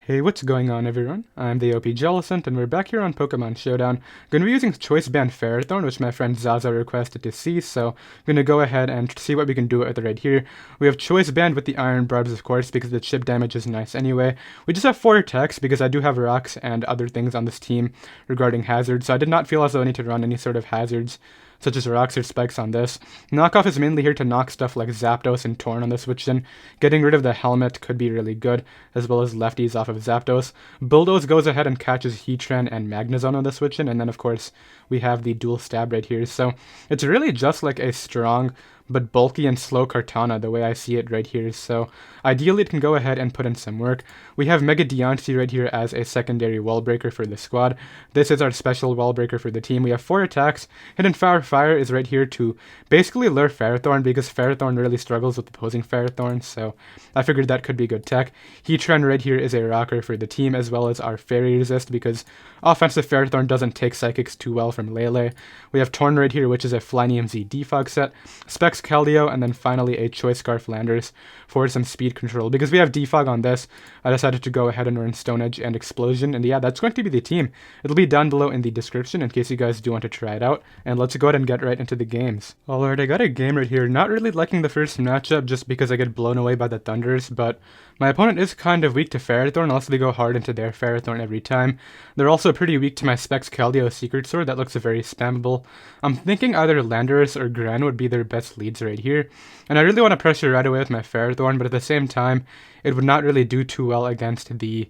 Hey, what's going on everyone? I'm the OPJellicent, and we're back here on Pokemon Showdown. Going to be using Choice Band Ferrothorn, which my friend Zaza requested to see, so I'm going to go ahead and see what we can do with it right here. We have Choice Band with the Iron Barbs, of course, because the chip damage is nice anyway. We just have 4 attacks, because I do have rocks and other things on this team regarding hazards, so I did not feel as though I need to run any sort of hazards, such as rocks or spikes on this. Knockoff is mainly here to knock stuff like Zapdos and Torn on the switch in. Getting rid of the helmet could be really good, as well as lefties off of Zapdos. Bulldoze goes ahead and catches Heatran and Magnezone on the switch in, and then of course we have the dual stab right here. So it's really just like a strong but bulky and slow Kartana the way I see it right here, so ideally it can go ahead and put in some work. We have Mega Diancite right here as a secondary wall breaker for the squad. This is our special wall breaker for the team. We have 4 attacks. Hidden Fire is right here to basically lure Ferrothorn, because Ferrothorn really struggles with opposing Ferrothorn, so I figured that could be good tech. Heatran right here is a rocker for the team, as well as our Fairy Resist, because offensive Ferrothorn doesn't take Psychics too well from Lele. We have Torn right here, which is a Flynium Z defog set. Specs Keldeo, and then finally a Choice Scarf Landers for some speed control. Because we have defog on this, I decided to go ahead and run Stone Edge and Explosion, and yeah, that's going to be the team. It'll be down below in the description in case you guys do want to try it out, and let's go ahead and get right into the games. Alright, I got a game right here. Not really liking the first matchup just because I get blown away by the Thunders, but my opponent is kind of weak to Ferrothorn unless they go hard into their Ferrothorn every time. They're also pretty weak to my Specs Keldeo Secret Sword. That looks very spammable. I'm thinking either Landorus or Gren would be their best leads right here, and I really want to pressure right away with my Ferrothorn, but at the same time, it would not really do too well against the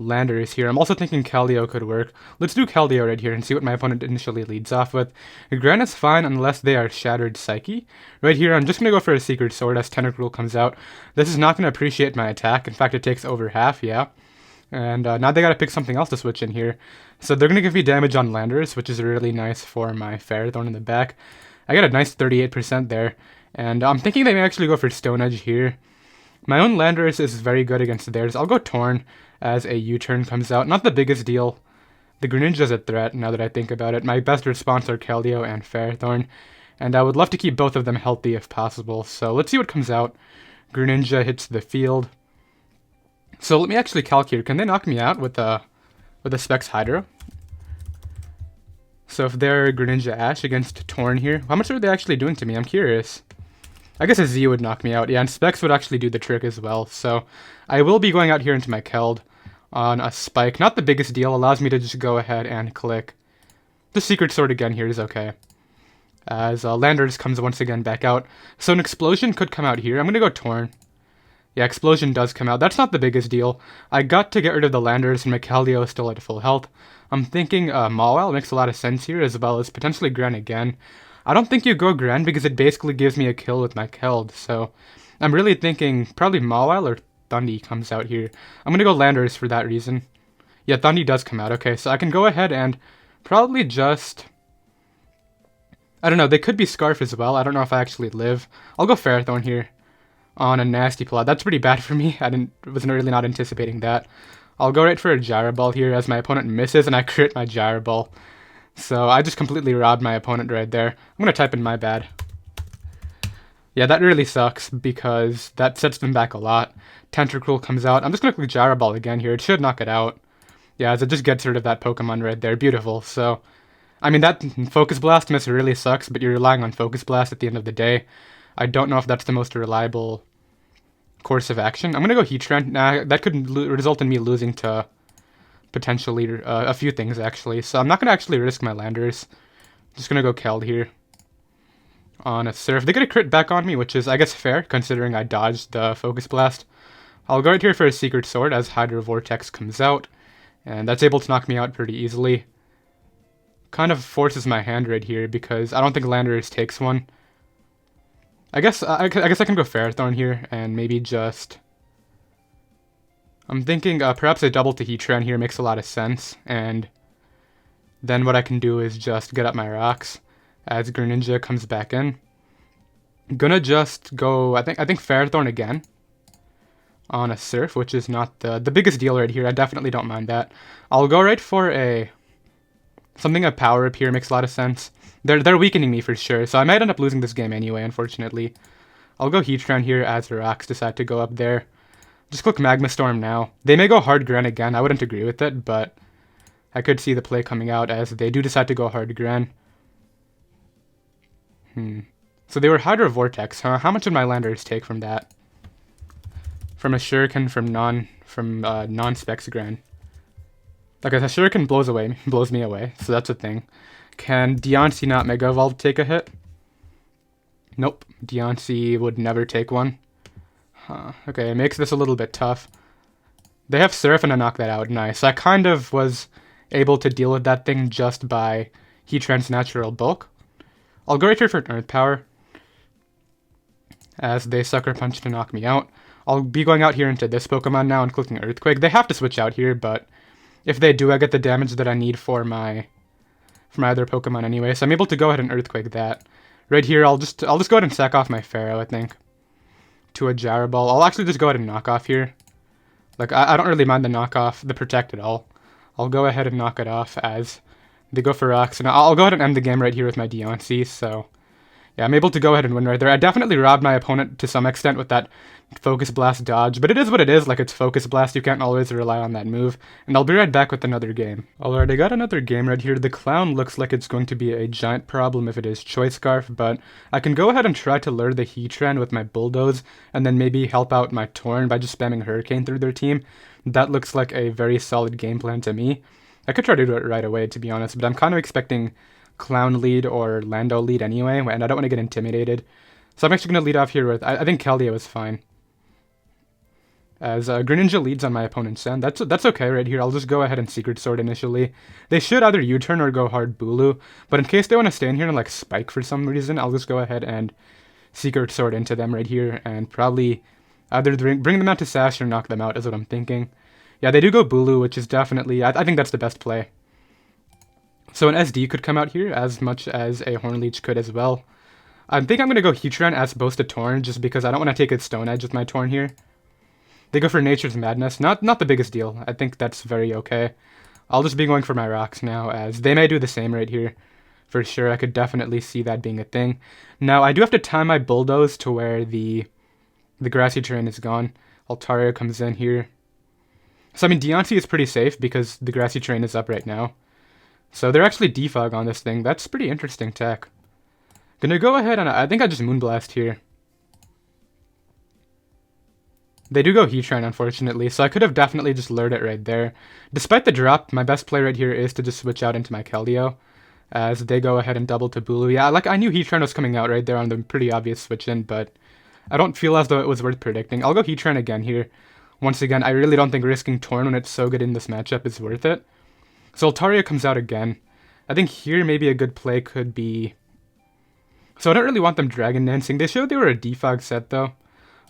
Landorus here. I'm also thinking Keldeo could work. Let's do Keldeo right here and see what my opponent initially leads off with. Gren is fine unless they are Shattered Psyche. Right here, I'm just going to go for a Secret Sword as Tentacruel comes out. This is not going to appreciate my attack. In fact, it takes over half, yeah. And now they got to pick something else to switch in here. So they're going to give me damage on Landorus, which is really nice for my Ferrothorn in the back. I got a nice 38% there. And I'm thinking they may actually go for Stone Edge here. My own Landorus is very good against theirs. I'll go Torn as a U-turn comes out. Not the biggest deal. The Greninja is a threat now that I think about it. My best response are Keldeo and Ferrothorn, and I would love to keep both of them healthy if possible. So let's see what comes out. Greninja hits the field. So let me actually calc here. Can they knock me out with a Specs Hydro? So if they're Greninja Ash against Torn here, how much are they actually doing to me? I'm curious. I guess a Z would knock me out. Yeah, and Specs would actually do the trick as well. So I will be going out here into my Keld on a Spike. Not the biggest deal. Allows me to just go ahead and click. The Secret Sword again here is okay, as Landorus comes once again back out. So an Explosion could come out here. I'm going to go Torn. Yeah, Explosion does come out. That's not the biggest deal. I got to get rid of the Landorus, and my Keldeo is still at full health. I'm thinking Mawile makes a lot of sense here, as well as potentially Gren again. I don't think you go Gren because it basically gives me a kill with my Keld, so I'm really thinking probably Mawile or Thundy comes out here. I'm going to go Landorus for that reason. Yeah, Thundy does come out. Okay, so I can go ahead and probably just... I don't know, they could be Scarf as well. I don't know if I actually live. I'll go Ferrothorn here on a Nasty Plot. That's pretty bad for me. Wasn't really not anticipating that. I'll go right for a Gyro Ball here as my opponent misses and I crit my Gyro Ball. So I just completely robbed my opponent right there. I'm going to type in my bad. Yeah, that really sucks because that sets them back a lot. Tentacruel comes out. I'm just going to click Gyro Ball again here. It should knock it out. Yeah, as it just gets rid of that Pokemon right there. Beautiful. So, I mean, that Focus Blast miss really sucks, but you're relying on Focus Blast at the end of the day. I don't know if that's the most reliable course of action. I'm going to go Heatran. Nah, that could result in me losing to potentially a few things, actually. So I'm not going to actually risk my Landers. Just going to go Keld here on a Surf. They get a crit back on me, which is, I guess, fair, considering I dodged the Focus Blast. I'll go right here for a Secret Sword as Hydro Vortex comes out, and that's able to knock me out pretty easily. Kind of forces my hand right here because I don't think Landorus takes one. I guess I can go Ferrothorn here and maybe just... I'm thinking perhaps a double to Heatran here makes a lot of sense, and then what I can do is just get up my rocks as Greninja comes back in. I'm gonna just go, I think Ferrothorn again on a Surf, which is not the biggest deal right here. I definitely don't mind that. I'll go right for something a Power Up here makes a lot of sense. They're weakening me for sure, so I might end up losing this game anyway, unfortunately. I'll go Heatran here as the rocks decide to go up there. Just click Magma Storm now. They may go hard Gran again. I wouldn't agree with it, but I could see the play coming out as they do decide to go hard Gran. So they were Hydro Vortex, huh? How much would my landers take from that? From a Shuriken from non-Specs Gran. Like a Shuriken blows me away, so that's a thing. Can Diancie not Mega Evolve take a hit? Nope, Diancie would never take one. Huh. Okay, it makes this a little bit tough. They have Seraphine to knock that out. Nice. I kind of was able to deal with that thing just by Heatran's natural bulk. I'll go right here for an Earth Power, as they Sucker Punch to knock me out. I'll be going out here into this Pokemon now and clicking Earthquake. They have to switch out here, but if they do, I get the damage that I need for my other Pokemon anyway. So I'm able to go ahead and Earthquake that. Right here, I'll just go ahead and sack off my Pharaoh, I think, to a Gyro Ball. I'll actually just go ahead and knock off here. Like, I don't really mind the knockoff, the Protect at all. I'll go ahead and knock it off as they go for rocks. And I'll go ahead and end the game right here with my Diancie, so yeah, I'm able to go ahead and win right there. I definitely robbed my opponent to some extent with that Focus Blast dodge, but it is what it is. Like, it's Focus Blast, you can't always rely on that move. And I'll be right back with another game. Alright, I got another game right here. The Clown looks like it's going to be a giant problem if it is Choice Scarf, but I can go ahead and try to lure the Heatran with my Bulldoze, and then maybe help out my Torn by just spamming Hurricane through their team. That looks like a very solid game plan to me. I could try to do it right away, to be honest, but I'm kind of expecting Clown lead or Lando lead anyway, and I don't want to get intimidated. So I'm actually going to lead off here with, I think Keldeo is fine. As Greninja leads on my opponent's end. That's okay right here. I'll just go ahead and Secret Sword initially. They should either U-turn or go hard Bulu, but in case they want to stay in here and like spike for some reason, I'll just go ahead and Secret Sword into them right here, and probably either bring them out to Sash or knock them out is what I'm thinking. Yeah, they do go Bulu, which is definitely, I think that's the best play. So an SD could come out here, as much as a Hornleech could as well. I think I'm going to go Heatran as opposed to Torn, just because I don't want to take a Stone Edge with my Torn here. They go for Nature's Madness, not the biggest deal. I think that's very okay. I'll just be going for my rocks now, as they may do the same right here. For sure, I could definitely see that being a thing. Now, I do have to time my Bulldoze to where the Grassy Terrain is gone. Altaria comes in here. So, I mean, Diancie is pretty safe because the Grassy Terrain is up right now. So, they're actually defog on this thing. That's pretty interesting tech. Gonna go ahead and I think I just Moonblast here. They do go Heatran, unfortunately, so I could have definitely just lured it right there. Despite the drop, my best play right here is to just switch out into my Keldeo, as they go ahead and double to Bulu. Yeah, like I knew Heatran was coming out right there on the pretty obvious switch in, but I don't feel as though it was worth predicting. I'll go Heatran again here. Once again, I really don't think risking Torn when it's so good in this matchup is worth it. So Altaria comes out again. I think here maybe a good play could be... So I don't really want them Dragon Dancing. They showed they were a defog set though.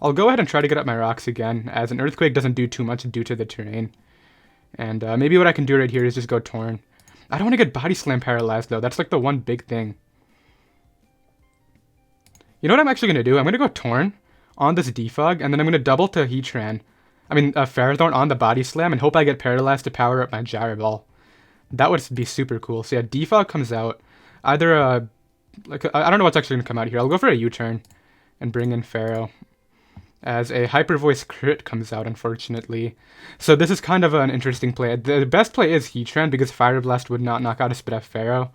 I'll go ahead and try to get up my rocks again, as an Earthquake doesn't do too much due to the terrain. And maybe what I can do right here is just go Torn. I don't want to get Body Slam paralyzed though. That's like the one big thing. You know what I'm actually going to do? I'm going to go Torn on this defog, and then I'm going to double to Heatran. Ferrothorn on the Body Slam, and hope I get paralyzed to power up my Gyro Ball. That would be super cool. So yeah, defog comes out. Either I don't know what's actually going to come out here. I'll go for a U-turn and bring in Pharaoh, as a Hyper Voice crit comes out, unfortunately. So this is kind of an interesting play. The best play is Heatran, because Fire Blast would not knock out a Spit Pharaoh.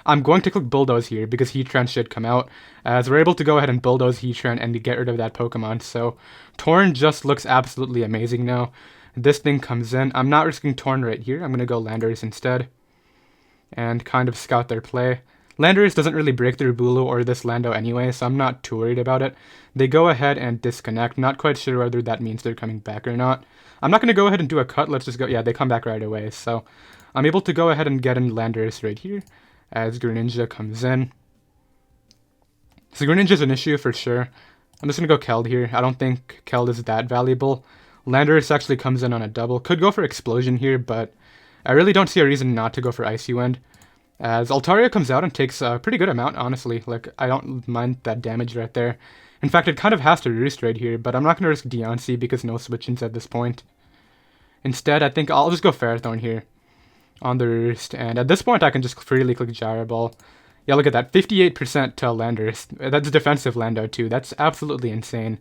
I'm going to click Bulldoze here, because Heatran should come out, as we're able to go ahead and Bulldoze Heatran and get rid of that Pokemon. So Torn just looks absolutely amazing now. This thing comes in. I'm not risking Torn right here. I'm going to go Landorus instead, and kind of scout their play. Landorus doesn't really break through Bulu or this Lando anyway, so I'm not too worried about it. They go ahead and disconnect. Not quite sure whether that means they're coming back or not. I'm not going to go ahead and do a cut. Let's just go... Yeah, they come back right away. So I'm able to go ahead and get in Landorus right here, as Greninja comes in. So Greninja's an issue for sure. I'm just going to go Keld here. I don't think Keld is that valuable. Landorus actually comes in on a double. Could go for Explosion here, but I really don't see a reason not to go for Icy Wind, as Altaria comes out and takes a pretty good amount, honestly. Like, I don't mind that damage right there. In fact, it kind of has to roost right here, but I'm not going to risk Diancie because no switch-ins at this point. Instead, I think I'll just go Ferrothorn here on the roost, and at this point I can just freely click Gyro Ball. Yeah, look at that, 58% to Landorus. That's defensive Lando too. That's absolutely insane.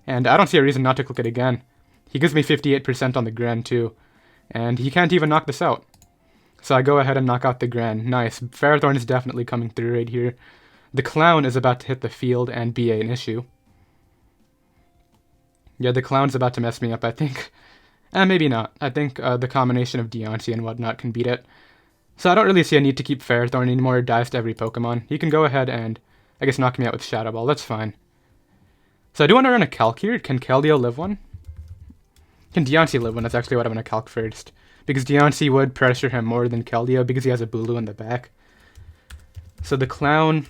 And I don't see a reason not to click it again. He gives me 58% on the Gran too, and he can't even knock this out. So I go ahead and knock out the Gran. Nice. Ferrothorn is definitely coming through right here. The Clown is about to hit the field and be an issue. Yeah, the Clown's about to mess me up, I think. Maybe not. I think the combination of Diancie and whatnot can beat it. So I don't really see a need to keep Ferrothorn anymore. It dies to every Pokemon. He can go ahead and, I guess, knock me out with Shadow Ball. That's fine. So I do want to run a Calc here. Can Keldeo live one? Can Diancie live one? That's actually what I'm going to Calc first. Because Diancie would pressure him more than Keldeo because he has a Bulu in the back. So the Clown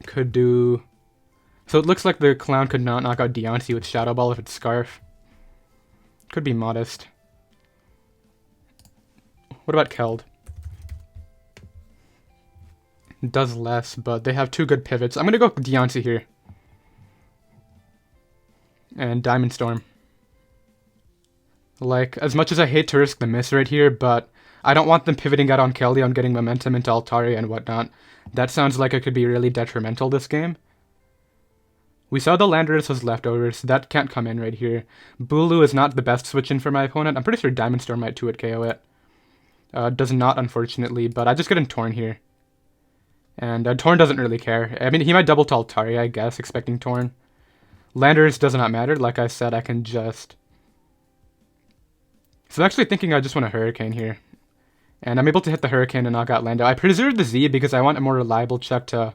could do... So it looks like the Clown could not knock out Diancie with Shadow Ball if it's Scarf. Could be modest. What about Keld? Does less, but they have two good pivots. I'm going to go Diancie here. And Diamond Storm. Like, as much as I hate to risk the miss right here, but I don't want them pivoting out on Keldeo and getting momentum into Altaria and whatnot. That sounds like it could be really detrimental this game. We saw the Landorus was Leftovers. That can't come in right here. Bulu is not the best switch-in for my opponent. I'm pretty sure Diamond Storm might 2-hit KO it. Does not, unfortunately, but I just get in Torn here. And Torn doesn't really care. I mean, he might double to Altaria, I guess, expecting Torn. Landorus does not matter. Like I said, I can just... So I'm actually thinking I just want a Hurricane here. And I'm able to hit the Hurricane and knock out Lando. I preserved the Z because I want a more reliable check to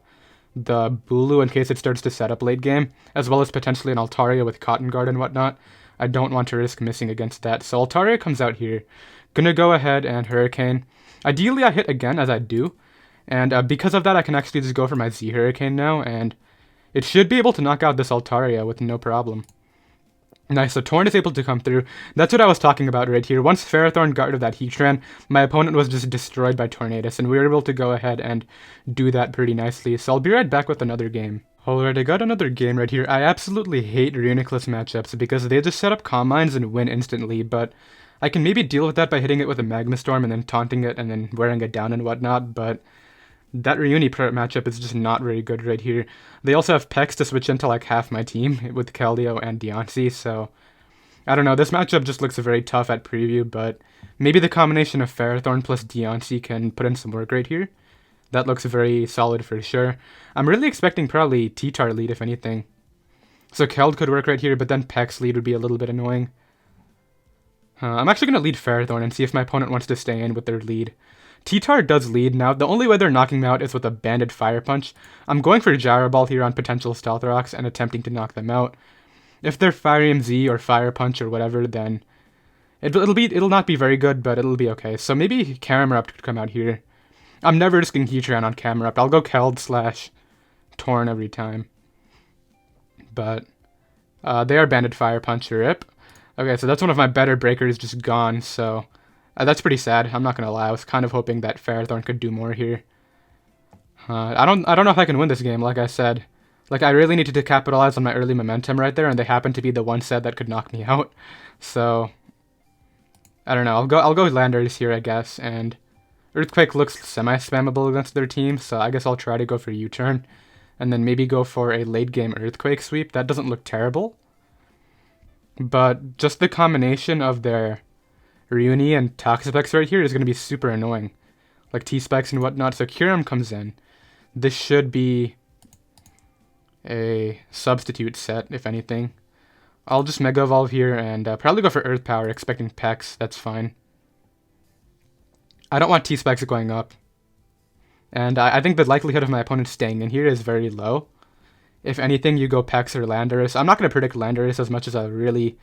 the Bulu in case it starts to set up late game, as well as potentially an Altaria with Cotton Guard and whatnot. I don't want to risk missing against that. So Altaria comes out here. Gonna go ahead and Hurricane. Ideally I hit again, as I do. And because of that, I can actually just go for my Z Hurricane now, and it should be able to knock out this Altaria with no problem. Nice, so Torn is able to come through. That's what I was talking about right here. Once Ferrothorn got rid of that Heatran, my opponent was just destroyed by Tornadus, and we were able to go ahead and do that pretty nicely. So I'll be right back with another game. Alright, I got another game right here. I absolutely hate Reuniclus matchups because they just set up Calm Minds and win instantly, but I can maybe deal with that by hitting it with a Magma Storm and then taunting it and then wearing it down and whatnot, but that matchup is just not very good right here. They also have Pex to switch into like half my team with Keldeo and Diancie, so I don't know. This matchup just looks very tough at preview, but maybe the combination of Ferrothorn plus Diancie can put in some work right here. That looks very solid for sure. I'm really expecting probably T-Tar lead if anything. So Keld could work right here, but then Pex lead would be a little bit annoying. I'm actually going to lead Ferrothorn and see if my opponent wants to stay in with their lead. T-Tar does lead. Now, the only way they're knocking me out is with a Banded Fire Punch. I'm going for Gyro Ball here on potential Stealth Rocks and attempting to knock them out. If they're Fire Z or Fire Punch or whatever, then it'll not be very good, but it'll be okay. So maybe Camerupt could come out here. I'm never risking Heatran on Camerupt. I'll go Keld / Torn every time. But they are Banded Fire Punch, rip. Okay, so that's one of my better breakers just gone, so... that's pretty sad, I'm not gonna lie. I was kind of hoping that Ferrothorn could do more here. I don't know if I can win this game, like I said. Like, I really needed to capitalize on my early momentum right there, and they happened to be the one set that could knock me out. So, I don't know, I'll go Landers here, I guess, and Earthquake looks semi-spammable against their team, so I guess I'll try to go for U-turn, and then maybe go for a late-game Earthquake sweep. That doesn't look terrible. But just the combination of their Reuni and Toxapex right here is going to be super annoying. Like T-Specs and whatnot. So Kyurem comes in. This should be a substitute set, if anything. I'll just Mega Evolve here and probably go for Earth Power, expecting Pex. That's fine. I don't want T-Specs going up. And I think the likelihood of my opponent staying in here is very low. If anything, you go Pex or Landorus. I'm not going to predict Landorus as much as I really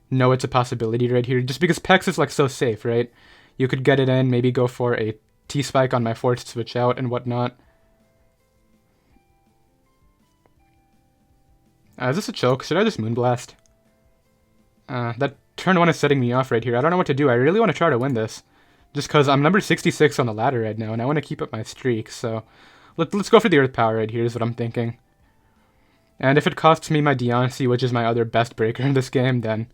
know it's a possibility right here, just because Pex is like so safe, right? You could get it in, maybe go for a T-Spike on my forced switch out and whatnot. Is this a choke? Should I just Moonblast? That turn 1 is setting me off right here. I don't know what to do. I really want to try to win this, just because I'm number 66 on the ladder right now, and I want to keep up my streak, so let's go for the Earth Power right here is what I'm thinking. And if it costs me my Diancie, which is my other best breaker in this game, then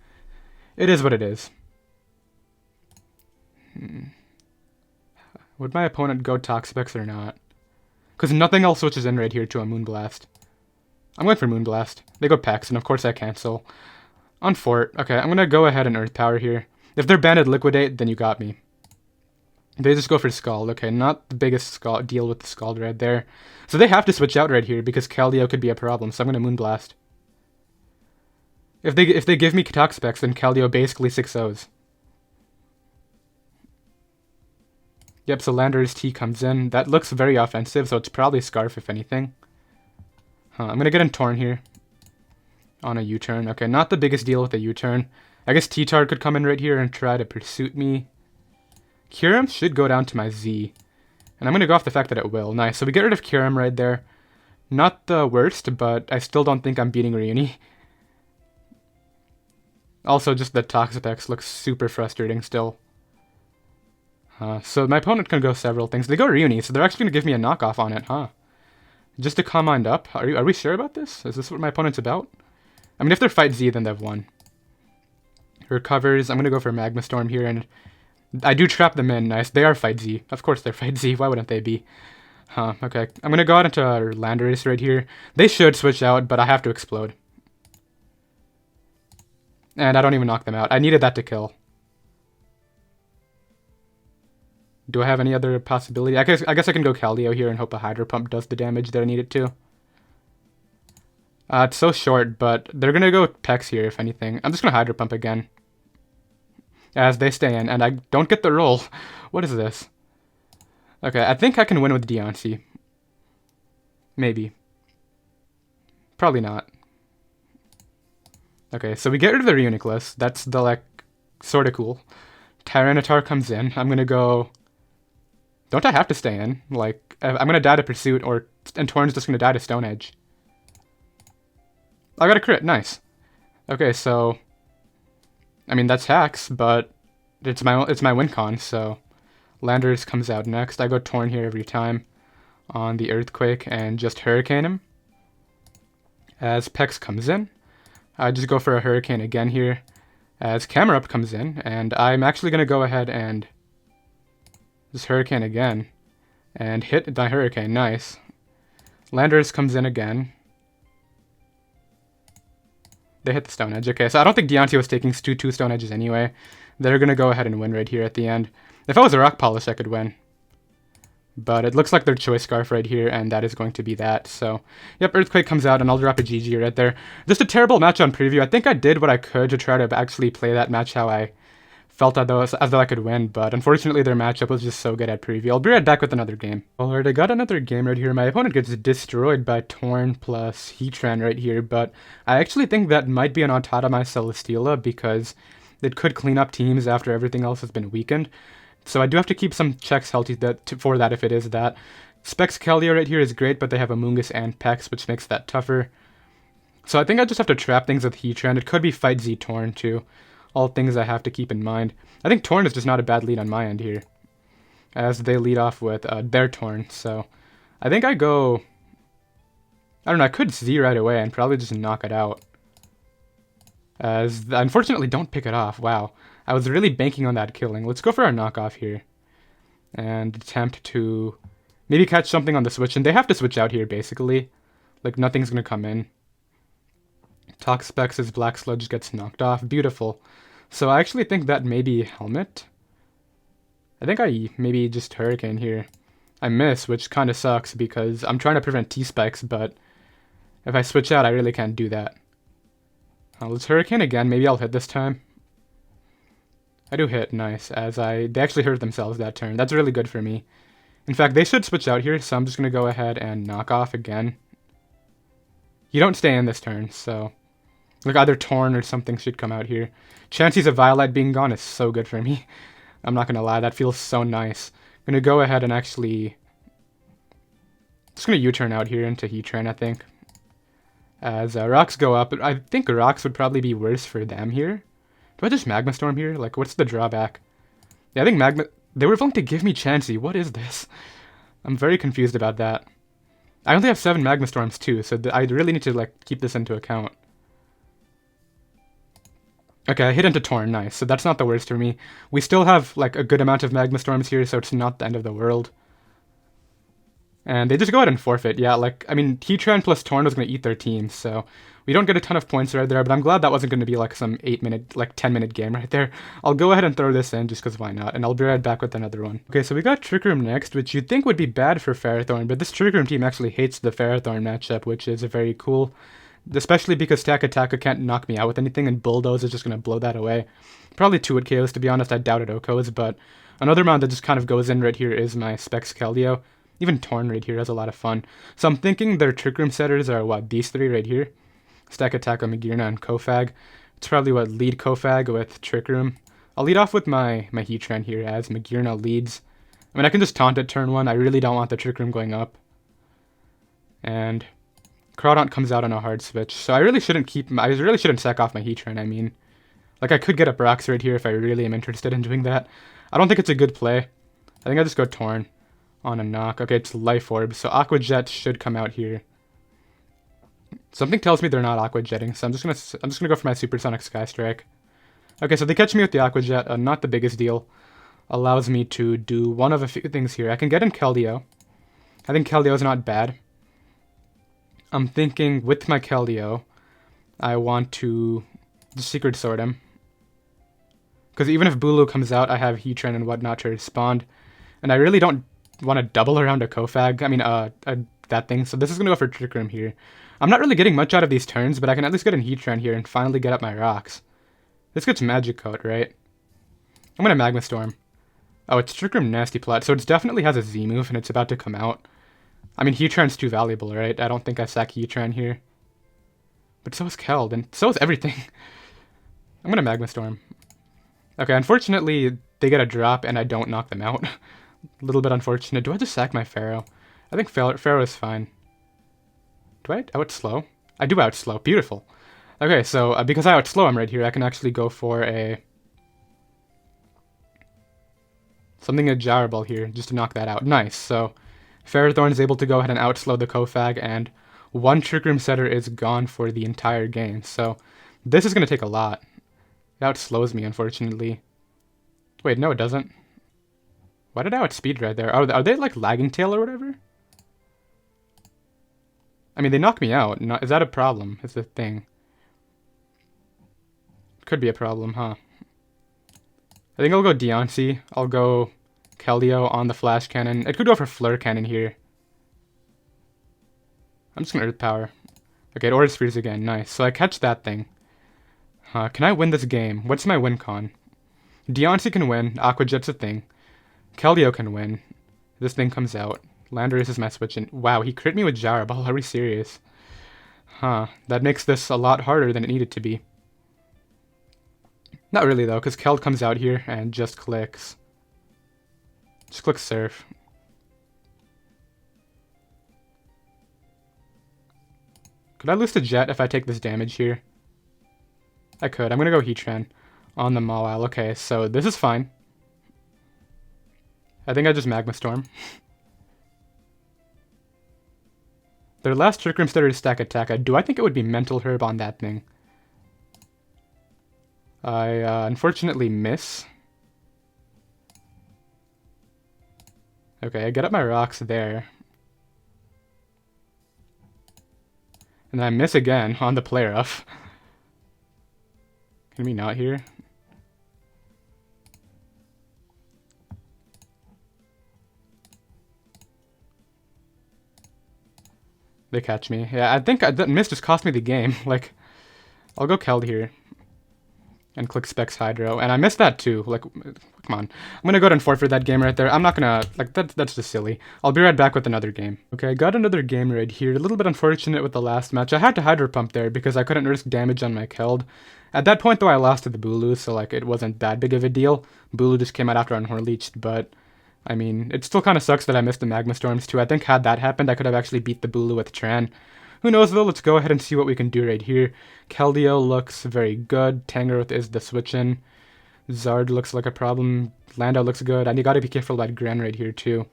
it is what it is. Would my opponent go Toxapex or not? Because nothing else switches in right here to a Moonblast. I'm going for Moonblast. They go Pex, and of course I cancel. On Fort. Okay, I'm gonna go ahead and Earth Power here. If they're banded Liquidate, then you got me. They just go for Scald. Okay, not the biggest deal with the Scald right there. So they have to switch out right here because Keldeo could be a problem, so I'm gonna Moonblast. If they give me Katak Specs, then Keldeo basically 6-0s. Yep, so Landorus T comes in. That looks very offensive, so it's probably Scarf if anything. I'm gonna get in Torn here. On a U-turn. Okay, not the biggest deal with a U-turn. I guess T-Tard could come in right here and try to pursuit me. Kyurem should go down to my Z. And I'm going to go off the fact that it will. Nice. So we get rid of Kyurem right there. Not the worst, but I still don't think I'm beating Ryuni. Also, just the Toxapex looks super frustrating still. So my opponent can go several things. They go Ryuni, so they're actually going to give me a knockoff on it, huh? Just to calm mind up. Are we sure about this? Is this what my opponent's about? I mean, if they're Fight Z, then they've won. Recovers. I'm going to go for Magma Storm here, and I do trap them in. Nice. They are Fight Z. Of course they're Fight Z. Why wouldn't they be? Okay. I'm going to go out into Landorus right here. They should switch out, but I have to explode. And I don't even knock them out. I needed that to kill. Do I have any other possibility? I guess I can go Keldeo here and hope a Hydro Pump does the damage that I need it to. It's so short, but they're going to go Pex here, if anything. I'm just going to Hydro Pump again. As they stay in, and I don't get the roll. What is this? Okay, I think I can win with Diancie. Maybe. Probably not. Okay, so we get rid of the Reuniclus. That's the, like, sort of cool. Tyranitar comes in. I'm going to go... Don't I have to stay in? Like, I'm going to die to Pursuit, and Torn's just going to die to Stone Edge. I got a crit, nice. Okay, so I mean that's hacks, but it's my win con, so Landorus comes out next. I go Torn here every time on the Earthquake and just Hurricane him. As Pex comes in, I just go for a Hurricane again here. As Camerupt comes in, and I'm actually gonna go ahead and just Hurricane again and hit my Hurricane, nice. Landorus comes in again. They hit the Stone Edge. Okay, so I don't think Diancie was taking two Stone Edges anyway. They're going to go ahead and win right here at the end. If I was a Rock Polish, I could win. But it looks like their Choice Scarf right here, and that is going to be that. So, yep, Earthquake comes out, and I'll drop a GG right there. Just a terrible match on preview. I think I did what I could to try to actually play that match how I felt as though I could win, but unfortunately their matchup was just so good at preview. I'll be right back with another game. Alright, I got another game right here. My opponent gets destroyed by Torn plus Heatran right here, but I actually think that might be an Ontata Celesteela because it could clean up teams after everything else has been weakened. So I do have to keep some checks healthy for that if it is that. Specs Keldeo right here is great, but they have Amoonguss and Pex, which makes that tougher. So I think I just have to trap things with Heatran. It could be Fight Z Torn too. All things I have to keep in mind. I think Torn is just not a bad lead on my end here, as they lead off with their Torn. So I think I go... I don't know, I could Z right away and probably just knock it out. As unfortunately don't pick it off. Wow. I was really banking on that killing. Let's go for our knockoff here. And attempt to maybe catch something on the switch. And they have to switch out here, basically. Like, nothing's going to come in. Toxapex' Black Sludge gets knocked off. Beautiful. So I actually think that maybe Helmet. I think I maybe just Hurricane here. I miss, which kind of sucks because I'm trying to prevent T-Spikes, but if I switch out, I really can't do that. Let's Hurricane again. Maybe I'll hit this time. I do hit, nice, as they actually hurt themselves that turn. That's really good for me. In fact, they should switch out here, so I'm just going to go ahead and knock off again. You don't stay in this turn, so... Like, either Torn or something should come out here. Chances of Violet being gone is so good for me. I'm not going to lie, that feels so nice. I'm going to go ahead and actually... Just going to U-turn out here into Heatran, I think. As rocks go up, I think rocks would probably be worse for them here. Do I just Magma Storm here? Like, what's the drawback? Yeah, I think they were willing to give me Chansey. What is this? I'm very confused about that. I only have 7 Magma Storms too, so I really need to, like, keep this into account. Okay, I hit into Torn, nice. So that's not the worst for me. We still have, like, a good amount of Magma Storms here, so it's not the end of the world. And they just go ahead and forfeit. Yeah, like, I mean, Heatran plus Torn was going to eat their team, so We don't get a ton of points right there, but I'm glad that wasn't going to be like some 8-minute, like 10-minute game right there. I'll go ahead and throw this in just because why not, and I'll be right back with another one. Okay, so we got Trick Room next, which you'd think would be bad for Ferrothorn, but this Trick Room team actually hates the Ferrothorn matchup, which is very cool. Especially because Taka Taka can't knock me out with anything, and Bulldoze is just going to blow that away. Probably 2-hit KOs, to be honest. I doubted Okos, but another mount that just kind of goes in right here is my Specs Keldeo. Even Torn right here has a lot of fun. So I'm thinking their Trick Room setters are, what, these three right here? Stack Attack on Magearna and Kofag. It's probably what, lead Kofag with Trick Room. I'll lead off with my Heatran here as Magearna leads. I mean, I can just taunt at turn 1. I really don't want the Trick Room going up. And Crawdaunt comes out on a hard switch. So I really shouldn't sack off my Heatran, I mean. Like, I could get up rocks right here if I really am interested in doing that. I don't think it's a good play. I think I'll just go Torn on a knock. Okay, it's Life Orb, so Aqua Jet should come out here. Something tells me they're not Aqua Jetting, so I'm just gonna go for my Supersonic Sky Strike. Okay, so they catch me with the Aqua Jet, not the biggest deal. Allows me to do one of a few things here. I can get in Keldeo. I think Keldeo's not bad. I'm thinking with my Keldeo, I want to just Secret Sword him. Because even if Bulu comes out, I have Heatran and whatnot to respond. And I really don't want to double around a Kofag. I mean, that thing. So this is going to go for Trick Room here. I'm not really getting much out of these turns, but I can at least get in Heatran here and finally get up my rocks. This gets Magic Coat, right? I'm going to Magma Storm. Oh, it's Trick Room Nasty Plot. So it definitely has a Z move and it's about to come out. I mean, Heatran's too valuable, right? I don't think I sack Heatran here. But so is Keld, and so is everything. I'm going to Magma Storm. Okay, unfortunately, they get a drop and I don't knock them out. A little bit unfortunate. Do I just sack my Pharaoh? I think Pharaoh is fine. Do I outslow? I do outslow. Beautiful. Okay, so because I outslow him right here, I can actually go for a Gyro Ball here just to knock that out. Nice. So Ferrothorn is able to go ahead and outslow the Kofag, and one Trick Room setter is gone for the entire game. So this is going to take a lot. It outslows me, unfortunately. Wait, no it doesn't. Why did I outspeed right there? Are they like lagging tail or whatever? I mean, they knock me out. Is that a problem? It's a thing. Could be a problem, huh? I think I'll go Diancie. I'll go Keldeo on the Flash Cannon. It could go for Flare Cannon here. I'm just gonna Earth Power. Okay, it Aura Spheres again. Nice. So I catch that thing. Can I win this game? What's my win con? Diancie can win. Aqua Jet's a thing. Keldeo can win. This thing comes out. Landorus is my switch in. Wow, he crit me with Gyro Ball. Are we serious? Huh. That makes this a lot harder than it needed to be. Not really though, because Keld comes out here and just clicks. Just click Surf. Could I lose to Jet if I take this damage here? I could. I'm going to go Heatran on the Mawile. Okay, so this is fine. I think I just Magma Storm. Their last Trick Room setter is Stack Attack. Do I think it would be Mental Herb on that thing? I unfortunately miss. Okay, I get up my rocks there. And then I miss again on the play rough. Can we not here? They catch me. Yeah, I think that miss just cost me the game. Like, I'll go Keld here. And click Specs Hydro. And I missed that too. Like, come on. I'm gonna go ahead and forfeit that game right there. I'm not gonna, like, that's just silly. I'll be right back with another game. Okay, I got another game right here. A little bit unfortunate with the last match. I had to Hydro Pump there because I couldn't risk damage on my Keld. At that point though, I lost to the Bulu, so like, it wasn't that big of a deal. Bulu just came out after Unhorleached, but I mean, it still kind of sucks that I missed the Magma Storms too. I think had that happened, I could have actually beat the Bulu with Tran. Who knows though, let's go ahead and see what we can do right here. Keldeo looks very good. Tangrowth is the switch-in. Zard looks like a problem. Lando looks good. And you gotta be careful about Gren right here too.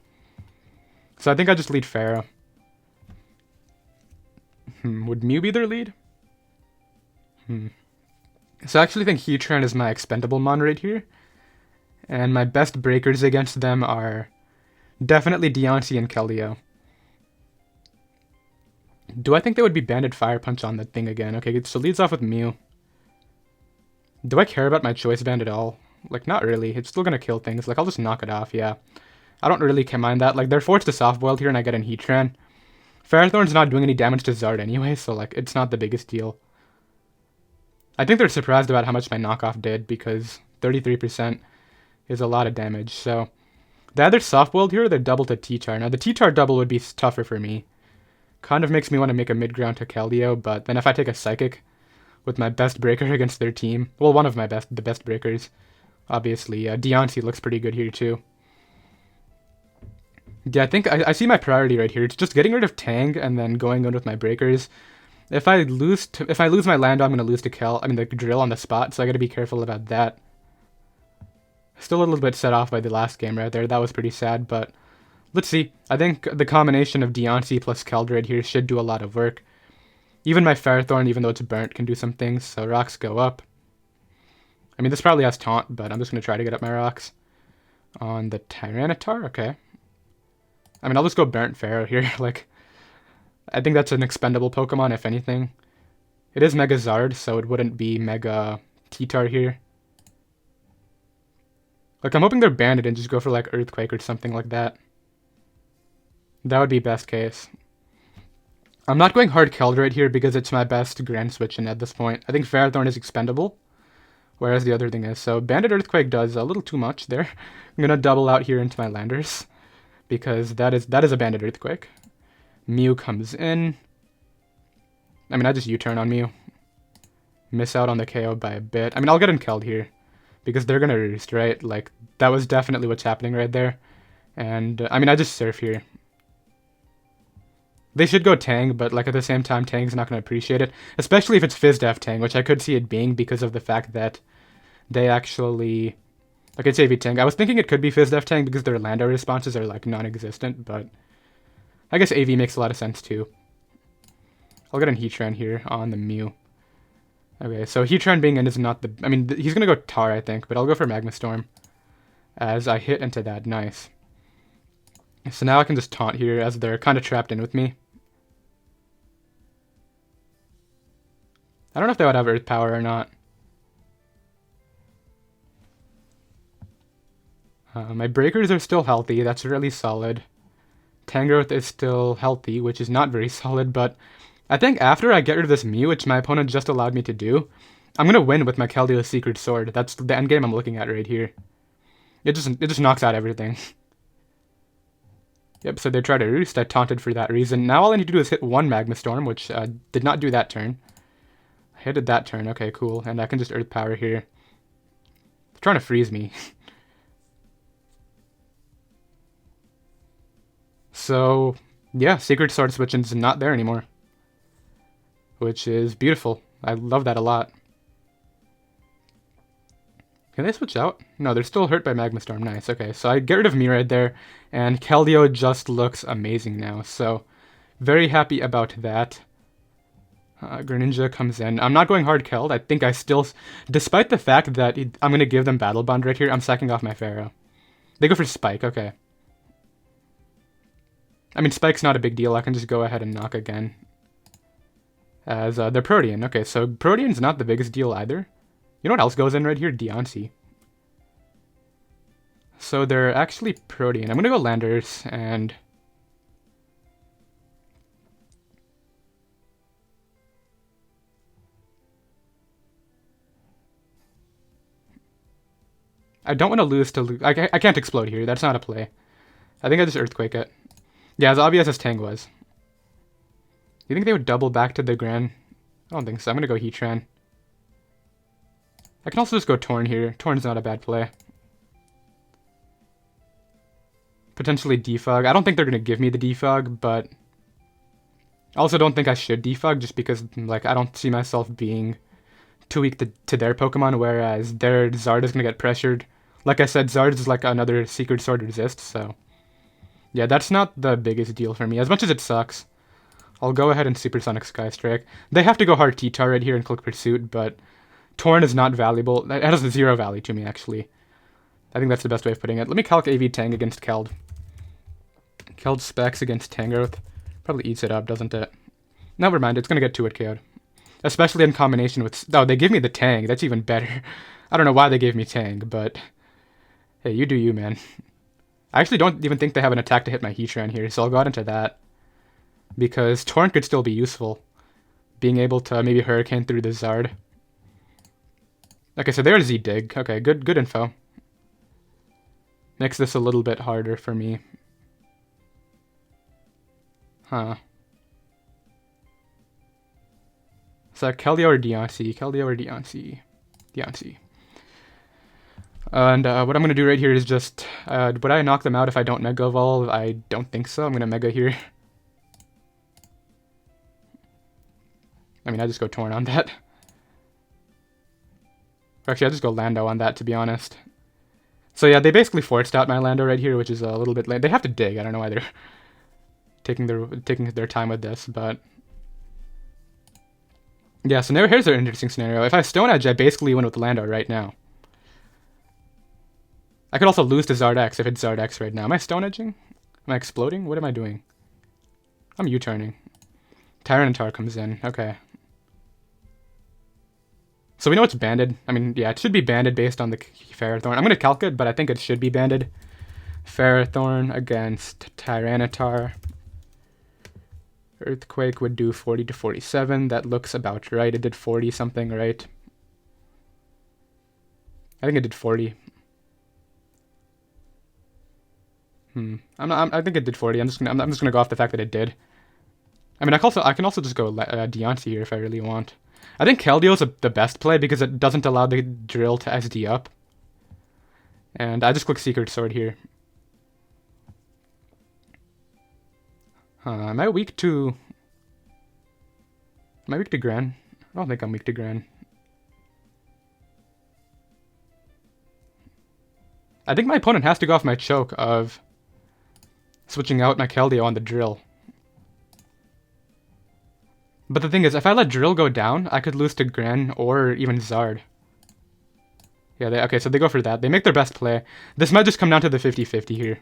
So I think I just lead Pharaoh. Would Mew be their lead? So I actually think Heatran is my expendable mon right here. And my best breakers against them are definitely Diancie and Keldeo. Do I think they would be Banded Fire Punch on the thing again? Okay, so leads off with Mew. Do I care about my Choice Band at all? Like, not really. It's still gonna kill things. Like, I'll just knock it off, yeah. I don't really mind that. Like, they're forced to soft-boiled here and I get an Heatran. Ferrothorn's not doing any damage to Zard anyway, so, like, it's not the biggest deal. I think they're surprised about how much my knockoff did, because 33% is a lot of damage, so... They either soft-boiled here or they double to T-Tar. Now, the T-Tar double would be tougher for me. Kind of makes me want to make a mid-ground to Keldeo, but then if I take a Psychic with my best breaker against their team... Well, one of my the best breakers, obviously. Diancie looks pretty good here, too. Yeah, I think I see my priority right here. It's just getting rid of Tang and then going in with my breakers. If I lose my Lando, I'm gonna lose to the Drill on the spot, so I gotta be careful about that. Still a little bit set off by the last game right there. That was pretty sad, but let's see. I think the combination of Diancie plus Keld right here should do a lot of work. Even my Ferrothorn, even though it's burnt, can do some things, so rocks go up. I mean, this probably has Taunt, but I'm just gonna try to get up my rocks. On the Tyranitar, okay. I mean, I'll just go Burnt Pharaoh here. Like, I think that's an expendable Pokemon, if anything. It is Mega Zard, so it wouldn't be Mega T-Tar here. Like, I'm hoping they're banded and just go for, like, Earthquake or something like that. That would be best case. I'm not going hard Keld right here because it's my best Grand Switch in at this point. I think Ferrothorn is expendable, whereas the other thing is. So, Banded Earthquake does a little too much there. I'm gonna double out here into my Landers, because that is a Banded Earthquake. Mew comes in. I mean, I just U-turn on Mew. Miss out on the KO by a bit. I mean, I'll get in Keld here, because they're gonna Roost, right? Like, that was definitely what's happening right there. And, I mean, I just Surf here. They should go Tang, but, like, at the same time, Tang's not gonna appreciate it. Especially if it's Fizz-Def Tang, which I could see it being because of the fact that they actually... Like, it's AV Tang. I was thinking it could be Fizz-Def Tang because their Lando responses are, like, non-existent, but... I guess AV makes a lot of sense, too. I'll get an Heatran here on the Mew. Okay, so Heatran being in is not the... I mean, he's gonna go Tar, I think, but I'll go for Magma Storm. As I hit into that. Nice. So now I can just Taunt here, as they're kind of trapped in with me. I don't know if they would have Earth Power or not. My breakers are still healthy. That's really solid. Tangrowth is still healthy, which is not very solid, but I think after I get rid of this Mew, which my opponent just allowed me to do, I'm going to win with my Keldeo's Secret Sword. That's the endgame I'm looking at right here. It just knocks out everything. Yep, so they try to Roost. I taunted for that reason. Now all I need to do is hit one Magma Storm, which did not do that turn. I hit it that turn. Okay, cool. And I can just Earth Power here. They're trying to freeze me. So, yeah, Secret Sword Switching's not there anymore. Which is beautiful. I love that a lot. Can they switch out? No, they're still hurt by Magma Storm. Nice, okay. So I get rid of me right there, and Keldeo just looks amazing now. So, very happy about that. Greninja comes in. I'm not going hard Keld. I think I still... Despite the fact that I'm going to give them Battle Bond right here, I'm sacking off my Pharaoh. They go for Spike, okay. I mean, Spike's not a big deal. I can just go ahead and knock again. As they're Protean. Okay, so Protean's not the biggest deal either. You know what else goes in right here? Diancie. So they're actually Protean. I'm going to go Landers and... I don't want to lose to... I can't explode here. That's not a play. I think I just Earthquake it. Yeah, as obvious as Tang was. Do you think they would double back to the Grand? I don't think so. I'm going to go Heatran. I can also just go Torn here. Torn's not a bad play. Potentially Defog. I don't think they're going to give me the Defog, but... I also don't think I should Defog just because, like, I don't see myself being too weak to their Pokemon, whereas their Zard is going to get pressured. Like I said, Zard is like another Secret Sword resist, so... Yeah, that's not the biggest deal for me, as much as it sucks. I'll go ahead and Supersonic Sky Strike. They have to go hard T-Tar right here and click Pursuit, but Torn is not valuable. It has 0 value to me, actually. I think that's the best way of putting it. Let me calc AV Tang against Keld. Keld Specs against Tangrowth. Probably eats it up, doesn't it? Never mind, it's gonna get 2-hit KO'd. Especially in combination with... Oh, they give me the Tang. That's even better. I don't know why they gave me Tang, but... Hey, you do you, man. I actually don't even think they have an attack to hit my Heatran here, so I'll go out into that. Because Torrent could still be useful. Being able to maybe Hurricane through the Zard. Okay, so there's Z-Dig. Okay, good info. Makes this a little bit harder for me. Huh. So Keldeo or Diancie? Keldeo or Diancie? Diancie. And what I'm going to do right here is just... would I knock them out if I don't Mega Evolve? I don't think so. I'm going to Mega here. I mean, I just go Torn on that. Or actually, I just go Lando on that, to be honest. So yeah, they basically forced out my Lando right here, which is a little bit late. They have to dig. I don't know why they're taking their time with this, but... Yeah, so now here's an interesting scenario. If I Stone Edge, I basically win with Lando right now. I could also lose to Zardex if it's Zardex right now. Am I Stone Edging? Am I exploding? What am I doing? I'm U-turning. Tyranitar comes in. Okay. So we know it's banded. I mean, yeah, it should be banded based on the Ferrothorn. I'm going to calc it, but I think it should be banded. Ferrothorn against Tyranitar. Earthquake would do 40 to 47. That looks about right. It did 40 something, right? I think it did 40. I think it did 40. I'm just gonna go off the fact that it did. I mean, I can also just go Diancie here if I really want. I think Keldeo's the best play because it doesn't allow the drill to SD up. And I just click Secret Sword here. Am I weak to... Am I weak to Gran? I don't think I'm weak to Gran. I think my opponent has to go off my choke of switching out my Keldeo on the drill. But the thing is, if I let drill go down, I could lose to Gran or even Zard. Yeah, okay, so they go for that. They make their best play. This might just come down to the 50-50 here.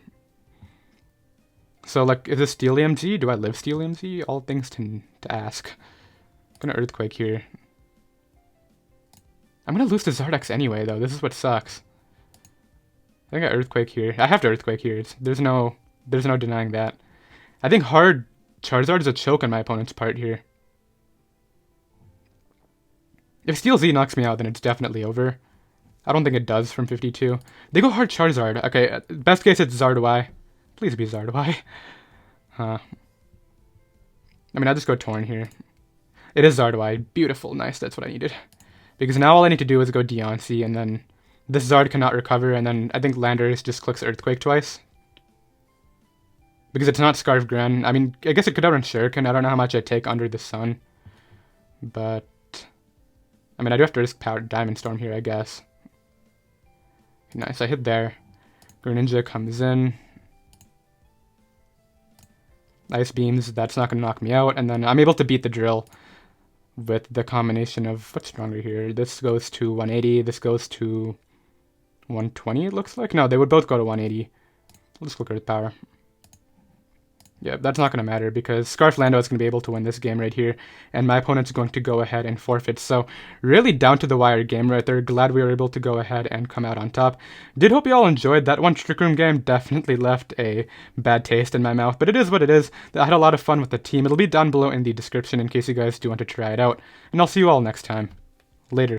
So, like, is this Steel EMG? Do I live Steel EMG? All things to ask. I'm gonna Earthquake here. I'm gonna lose to Zardex anyway, though. This is what sucks. I think I Earthquake here. I have to Earthquake here. There's no denying that. I think hard Charizard is a choke on my opponent's part here. If Steel Z knocks me out, then it's definitely over. I don't think it does from 52. They go hard Charizard. Okay, best case it's Zardoy. Please be Zardoy. I mean, I just go Torn here. It is Zardoy. Beautiful. Nice. That's what I needed. Because now all I need to do is go Diancie, and then this Zard cannot recover, and then I think Landorus just clicks Earthquake twice. Because it's not Scarf Gran. I mean, I guess it could outrun Shuriken. I don't know how much I take under the sun. But... I mean, I do have to risk Power Diamond Storm here, I guess. Nice, I hit there. Greninja comes in. Ice Beams, that's not going to knock me out. And then I'm able to beat the drill with the combination of... What's stronger here? This goes to 180. This goes to 120, it looks like. No, they would both go to 180. I'll just click Earth Power. Yeah, that's not going to matter because Scarf Lando is going to be able to win this game right here, and my opponent's going to go ahead and forfeit. So really down to the wire game right there. Glad we were able to go ahead and come out on top. Did hope you all enjoyed that one. Trick Room game definitely left a bad taste in my mouth, but it is what it is. I had a lot of fun with the team. It'll be down below in the description in case you guys do want to try it out, and I'll see you all next time. Later.